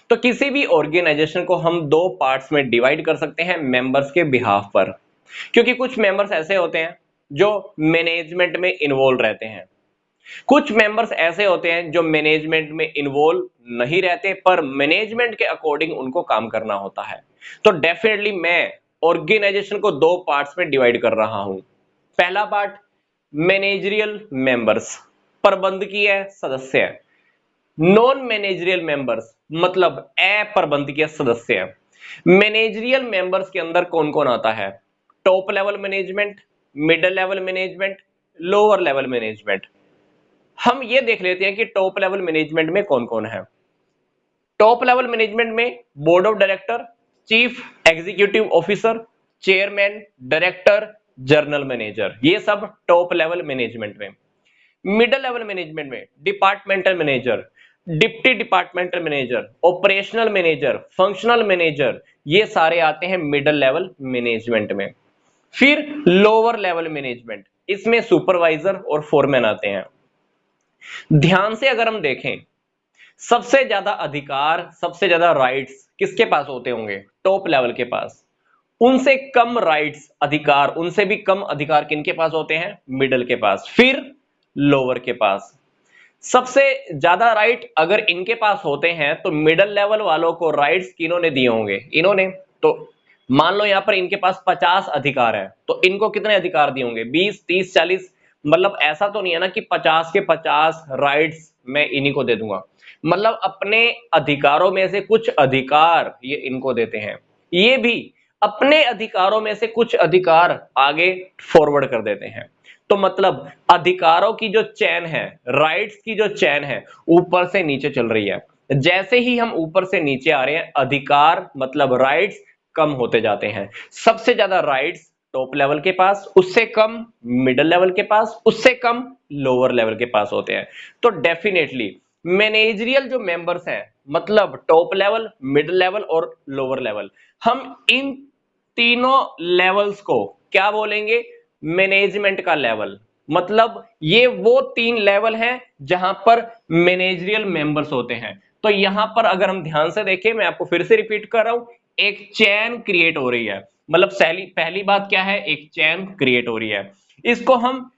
तो किसी भी ऑर्गेनाइजेशन को हम दो पार्ट्स में डिवाइड कर सकते हैं मेंबर्स के बिहाफ पर, क्योंकि कुछ मेंबर्स ऐसे होते हैं जो मैनेजमेंट में इन्वॉल्व रहते हैं, कुछ मेंबर्स ऐसे होते हैं जो मैनेजमेंट में इन्वॉल्व नहीं रहते पर मैनेजमेंट के अकॉर्डिंग उनको काम करना होता है। तो डेफिनेटली मैं ऑर्गेनाइजेशन को दो पार्ट्स में डिवाइड कर रहा हूं। पहला पार्ट मैनेजरियल मेंबर्स, प्रबंधकीय सदस्य। नॉन मैनेजरियल मेंबर्स मतलब अप्रबंधकीय सदस्य। मैनेजरियल मेंबर्स के अंदर कौन कौन आता है? Top level management, middle level management, lower level management. हम ये देख लेते हैं कि टॉप लेवल मैनेजमेंट में कौन कौन है। टॉप लेवल मैनेजमेंट में board of director, chief executive officer, chairman, director, general manager, ये सब टॉप लेवल मैनेजमेंट में। मिडिल लेवल मैनेजमेंट में departmental manager, deputy departmental manager, operational manager, functional manager, ये सारे आते हैं मिडिल लेवल मैनेजमेंट में। फिर लोअर लेवल मैनेजमेंट, इसमें सुपरवाइजर और फोरमैन आते हैं। ध्यान से अगर हम देखें, सबसे ज्यादा अधिकार, सबसे ज्यादा राइट्स किसके पास होते होंगे? टॉप लेवल के पास। उनसे कम राइट्स, अधिकार, उनसे भी कम अधिकार किनके पास होते हैं? मिडिल के पास। फिर लोअर के पास। सबसे ज्यादा राइट अगर इनके पास होते हैं तो मिडिल लेवल वालों को राइट्स किन्होंने दिए होंगे? इन्होंने। तो मान लो यहां पर इनके पास 50 अधिकार है, तो इनको कितने अधिकार दिए होंगे? 20, 30, 40। मतलब ऐसा तो नहीं है ना कि 50 के 50 राइट्स मैं इन्हीं को दे दूंगा। मतलब अपने अधिकारों में से कुछ अधिकार ये इनको देते हैं, ये भी अपने अधिकारों में से कुछ अधिकार आगे फॉरवर्ड कर देते हैं। तो मतलब अधिकारों की जो चैन है, राइट्स की जो चैन है, ऊपर से नीचे चल रही है। जैसे ही हम ऊपर से नीचे आ रहे हैं, अधिकार मतलब राइट्स कम होते जाते हैं। सबसे ज्यादा राइट्स टॉप लेवल के पास, उससे कम मिडिल लेवल के पास, उससे कम लोअर लेवल के पास होते हैं। तो डेफिनेटली मैनेजरियल जो मेंबर्स हैं, मतलब टॉप लेवल, मिडिल लेवल और लोअर लेवल, हम इन तीनों लेवल्स को क्या बोलेंगे? मैनेजमेंट का लेवल। मतलब ये वो तीन लेवल हैं जहां पर मैनेजरियल मेंबर्स होते हैं। तो यहां पर अगर हम ध्यान से देखें, मैं आपको फिर से रिपीट कर रहा हूं, एक चैन क्रिएट हो रही है। मतलब पहली बात क्या है? एक चैन क्रिएट हो रही है। इसको हम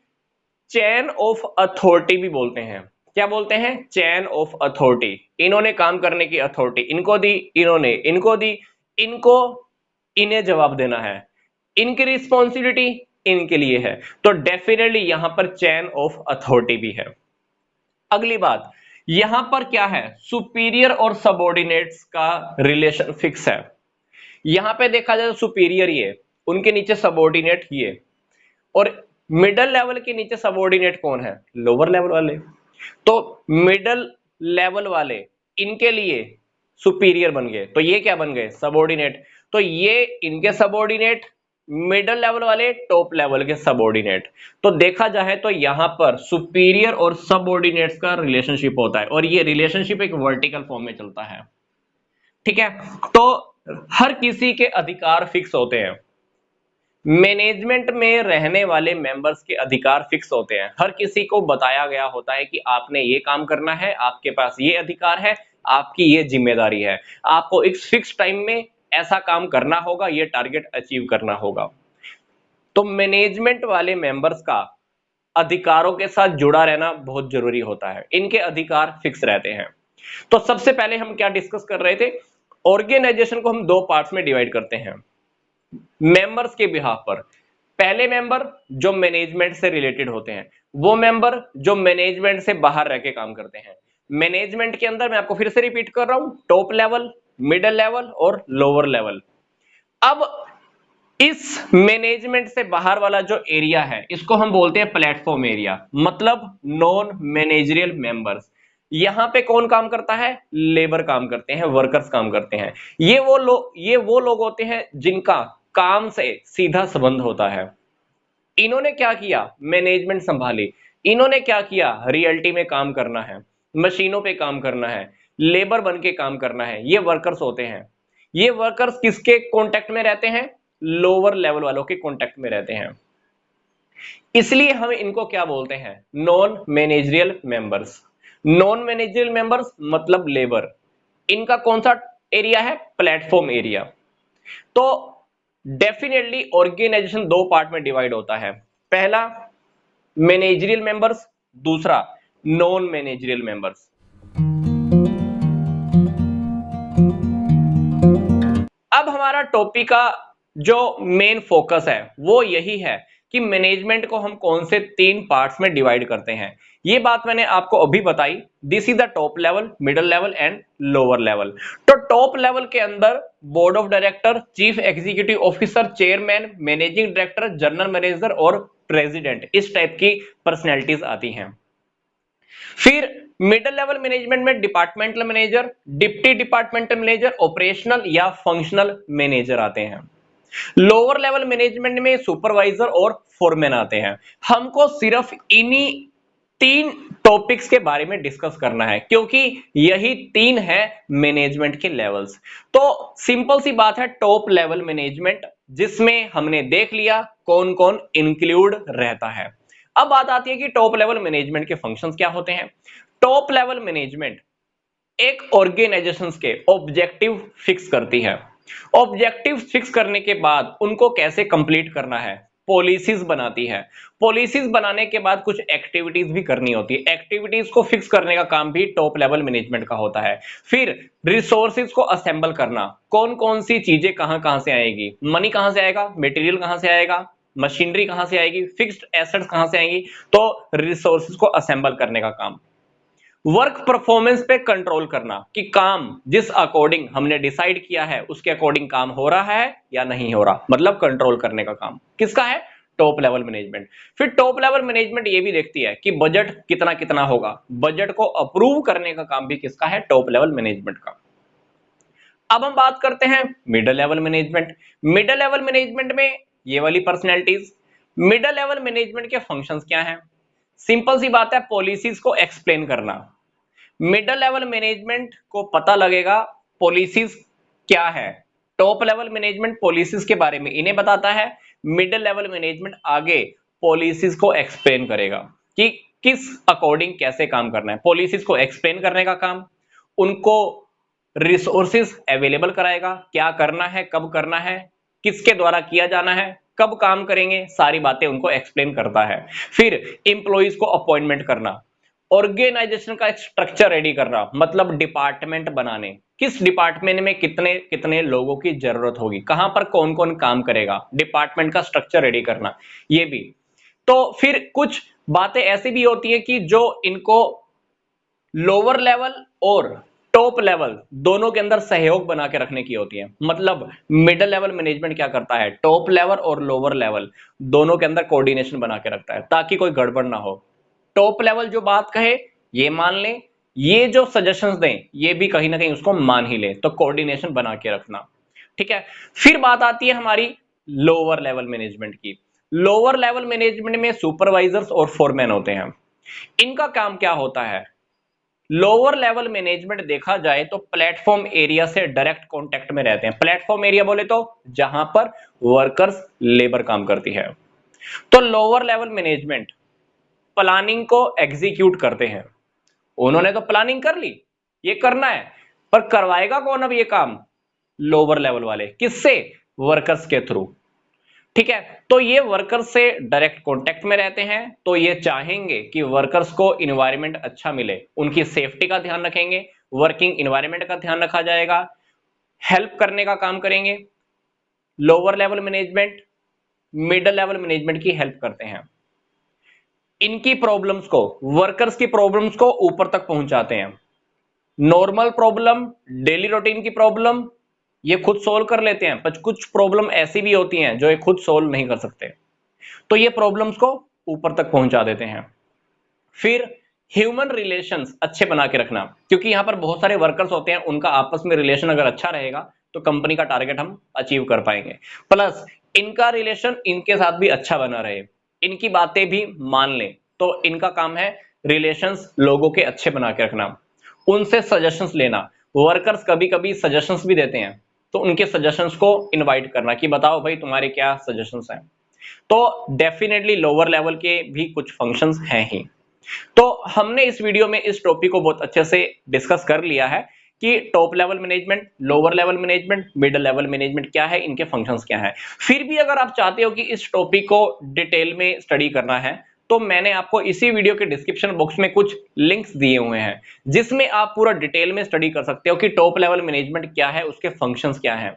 चैन ऑफ अथॉरिटी भी बोलते हैं। क्या बोलते हैं? Chain of authority. इन्होंने काम करने की अथॉरिटी इनको दी, इन्होंने इनको दी, इनको इन्हें जवाब देना है, इनकी रिस्पॉन्सिबिलिटी इनके लिए है। तो डेफिनेटली यहां पर चैन ऑफ अथॉरिटी भी है। अगली बात, यहां पर क्या है? सुपीरियर और सबऑर्डिनेट्स का रिलेशन फिक्स है। यहां पे देखा जाए तो सुपीरियर ये, उनके नीचे सबऑर्डिनेट ये, और मिडिल लेवल के नीचे सबऑर्डिनेट कौन है? लोअर लेवल वाले। तो मिडिल लेवल वाले इनके लिए सुपीरियर बन गए, तो ये क्या बन गए? सबऑर्डिनेट। तो ये इनके सबऑर्डिनेट, मिडिल लेवल वाले टॉप लेवल के सबऑर्डिनेट। तो देखा जाए तो यहां पर सुपीरियर और सबऑर्डिनेट्स का रिलेशनशिप होता है, और ये रिलेशनशिप एक वर्टिकल फॉर्म में चलता है। ठीक है, तो हर किसी के अधिकार फिक्स होते हैं। मैनेजमेंट में रहने वाले मेंबर्स के अधिकार फिक्स होते हैं। हर किसी को बताया गया होता है कि आपने ये काम करना है, आपके पास ये अधिकार है, आपकी ये जिम्मेदारी है, आपको एक फिक्स टाइम में ऐसा काम करना होगा, ये टारगेट अचीव करना होगा। तो मैनेजमेंट वाले मेंबर्स का अधिकारों के साथ जुड़ा रहना बहुत जरूरी होता है। इनके अधिकार फिक्स रहते हैं। तो सबसे पहले हम क्या डिस्कस कर रहे थे? ऑर्गेनाइजेशन को हम दो पार्ट्स में डिवाइड करते हैं मेंबर्स के बिहाफ पर। पहले मेंबर जो मैनेजमेंट से रिलेटेड होते हैं, वो मेंबर जो मैनेजमेंट से बाहर रह के काम करते हैं। मैनेजमेंट के अंदर मैं आपको फिर से रिपीट कर रहा हूं, टॉप लेवल, मिडिल लेवल और लोअर लेवल। अब इस मैनेजमेंट से बाहर वाला जो एरिया है, इसको हम बोलते हैं प्लेटफॉर्म एरिया, मतलब नॉन मैनेजरियल मेंबर्स। यहां पे कौन काम करता है? लेबर काम करते हैं, वर्कर्स काम करते हैं। ये वो लोग होते हैं जिनका काम से सीधा संबंध होता है। इन्होंने क्या किया? मैनेजमेंट संभाली। इन्होंने क्या किया? रियलिटी में काम करना है, मशीनों पे काम करना है, लेबर बन के काम करना है। ये वर्कर्स होते हैं। ये वर्कर्स किसके कांटेक्ट में रहते हैं? लोअर लेवल वालों के कांटेक्ट में रहते हैं। इसलिए हम इनको क्या बोलते हैं? Non managerial members. Non managerial members मतलब लेबर। इनका कौन सा एरिया है? Platform area. तो डेफिनेटली ऑर्गेनाइजेशन दो पार्ट में डिवाइड होता है, पहला मैनेजरियल मेंबर्स, दूसरा नॉन मैनेजरियल मेंबर्स। अब हमारा टॉपिक का जो मेन फोकस है वो यही है कि मैनेजमेंट को हम कौन से तीन पार्ट्स में डिवाइड करते हैं। ये बात मैंने आपको अभी बताई। This is the top level, middle level and lower level. तो टॉप लेवल के अंदर board of director, chief executive officer, chairman, managing director, general manager और प्रेसिडेंट, इस टाइप की पर्सनैलिटीज आती हैं। फिर मिडिल लेवल मैनेजमेंट में departmental manager, deputy departmental manager, operational या फंक्शनल मैनेजर आते हैं। लोअर लेवल मैनेजमेंट में सुपरवाइजर और फोरमैन आते हैं। हमको सिर्फ इन्हीं तीन टॉपिक्स के बारे में डिस्कस करना है क्योंकि यही तीन है मैनेजमेंट के लेवल्स। तो सिंपल सी बात है, टॉप लेवल मैनेजमेंट, जिसमें हमने देख लिया कौन कौन इंक्लूड रहता है। अब बात आती है कि टॉप लेवल मैनेजमेंट के फंक्शंस क्या होते हैं। टॉप लेवल मैनेजमेंट एक ऑर्गेनाइजेशंस के ऑब्जेक्टिव फिक्स करती है। ऑब्जेक्टिव फिक्स करने के बाद उनको कैसे कंप्लीट करना है, पॉलिसीज बनाती है। पॉलिसीज बनाने के बाद कुछ एक्टिविटीज भी करनी होती है। एक्टिविटीज को फिक्स करने का काम भी टॉप लेवल मैनेजमेंट का होता है। फिर रिसोर्सेज को असेंबल करना, कौन कौन सी चीजें कहां कहां से आएगी, मनी कहां से आएगा, मटेरियल कहां से आएगा, मशीनरी कहां से आएगी, फिक्स्ड एसेट्स कहां से आएंगी, तो रिसोर्सेज को असेंबल करने का काम। वर्क परफॉर्मेंस पे कंट्रोल करना कि काम जिस अकॉर्डिंग हमने डिसाइड किया है उसके अकॉर्डिंग काम हो रहा है या नहीं हो रहा, मतलब कंट्रोल करने का काम किसका है? Top level management. फिर टॉप लेवल मैनेजमेंट ये भी देखती है कि बजट कितना कितना होगा, बजट को अप्रूव करने का काम भी किसका है? टॉप लेवल मैनेजमेंट का। अब हम बात करते हैं middle level management. Middle level management में ये वाली पर्सनैलिटीज। मिडिल लेवल मैनेजमेंट के फंक्शंस क्या हैं? सिंपल सी बात है, पॉलिसीज को एक्सप्लेन करना। मिडिल लेवल मैनेजमेंट को पता लगेगा पॉलिसीज क्या है। टॉप लेवल मैनेजमेंट पॉलिसीज के बारे में इन्हें बताता है, मिडिल लेवल मैनेजमेंट आगे पॉलिसीज को एक्सप्लेन करेगा कि किस अकॉर्डिंग कैसे काम करना है। पॉलिसीज को एक्सप्लेन करने का काम, उनको रिसोर्सेज अवेलेबल कराएगा, क्या करना है, कब करना है, किसके द्वारा किया जाना है, कब काम करेंगे, सारी बातें उनको एक्सप्लेन करता है। फिर एम्प्लॉइज को अपॉइंटमेंट करना, ऑर्गेनाइजेशन का एक स्ट्रक्चर रेडी करना, मतलब डिपार्टमेंट बनाने, किस डिपार्टमेंट में कितने कितने लोगों की जरूरत होगी, कहां पर कौन कौन काम करेगा, डिपार्टमेंट का स्ट्रक्चर रेडी करना, ये भी। तो फिर कुछ बातें ऐसी भी होती है कि जो इनको लोअर लेवल और टॉप लेवल दोनों के अंदर सहयोग बना के रखने की होती है। मतलब मिडिल लेवल मैनेजमेंट क्या करता है, टॉप लेवल और लोअर लेवल दोनों के अंदर कोऑर्डिनेशन बना के रखता है ताकि कोई गड़बड़ ना हो। टॉप लेवल जो बात कहे ये मान लें, ये जो सजेशंस दें ये भी कहीं ना कहीं उसको मान ही ले, तो कोऑर्डिनेशन बना के रखना, ठीक है। फिर बात आती है हमारी लोअर लेवल मैनेजमेंट की। लोअर लेवल मैनेजमेंट में सुपरवाइजर्स और फोरमैन होते हैं। इनका काम क्या होता है? लोअर लेवल मैनेजमेंट देखा जाए तो प्लेटफॉर्म एरिया से डायरेक्ट कांटेक्ट में रहते हैं। प्लेटफॉर्म एरिया बोले तो जहां पर वर्कर्स लेबर काम करती है। तो लोअर लेवल मैनेजमेंट प्लानिंग को एग्जीक्यूट करते हैं। उन्होंने तो प्लानिंग कर ली, ये करना है, पर करवाएगा कौन अब ये काम? लोअर लेवल वाले। किससे? वर्कर्स के थ्रू, ठीक है। तो ये वर्कर्स से डायरेक्ट कांटेक्ट में रहते हैं, तो ये चाहेंगे कि वर्कर्स को इन्वायरमेंट अच्छा मिले, उनकी सेफ्टी का ध्यान रखेंगे, वर्किंग इन्वायरमेंट का ध्यान रखा जाएगा, हेल्प करने का काम करेंगे। Lower level management middle level management की हेल्प करते हैं, इनकी प्रॉब्लम्स को, वर्कर्स की प्रॉब्लम्स को ऊपर तक पहुंचाते हैं। नॉर्मल प्रॉब्लम, डेली रूटीन की प्रॉब्लम ये खुद सोल्व कर लेते हैं, पर कुछ प्रॉब्लम ऐसी भी होती हैं जो ये खुद सोल्व नहीं कर सकते, तो ये प्रॉब्लम्स को ऊपर तक पहुंचा देते हैं। फिर ह्यूमन रिलेशंस अच्छे बना के रखना, क्योंकि यहां पर बहुत सारे वर्कर्स होते हैं, उनका आपस में रिलेशन अगर अच्छा रहेगा तो कंपनी का टारगेट हम अचीव कर पाएंगे। प्लस इनका रिलेशन इनके साथ भी अच्छा बना रहे, इनकी बातें भी मान लें, तो इनका काम है रिलेशंस लोगों के अच्छे बना के रखना, उनसे सजेशंस लेना। वर्कर्स कभी कभी सजेशंस भी देते हैं, तो उनके सजेशंस को इनवाइट करना कि बताओ भाई तुम्हारे क्या सजेशंस हैं। तो डेफिनेटली लोअर लेवल के भी कुछ फंक्शंस हैं ही। तो हमने इस वीडियो में इस टॉपिक को बहुत अच्छे से डिस्कस कर लिया है कि top level management, lower level management, middle level management क्या है, इनके फंक्शंस क्या है। फिर भी अगर आप चाहते हो कि इस टॉपिक को डिटेल में स्टडी करना है तो मैंने आपको इसी वीडियो के डिस्क्रिप्शन बॉक्स में कुछ लिंक्स दिए हुए हैं जिसमें आप पूरा डिटेल में स्टडी कर सकते हो कि टॉप लेवल मैनेजमेंट क्या है, उसके फंक्शंस क्या है,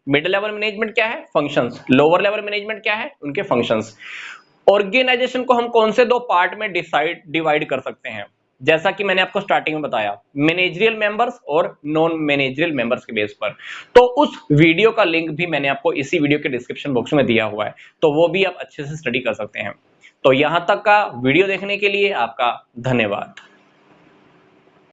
मिडिल लेवल मैनेजमेंट क्या है, फंक्शंस, लोअर लेवल मैनेजमेंट क्या है, उनके फंक्शंस। ऑर्गेनाइजेशन को हम कौन से दो पार्ट में डिवाइड कर सकते हैं, जैसा कि मैंने आपको स्टार्टिंग में बताया, मैनेजरियल मेंबर्स और नॉन मैनेजरियल मेंबर्स के बेस पर। तो उस वीडियो का लिंक भी मैंने आपको इसी वीडियो के डिस्क्रिप्शन बॉक्स में दिया हुआ है, तो वो भी आप अच्छे से स्टडी कर सकते हैं। तो यहां तक का वीडियो देखने के लिए आपका धन्यवाद।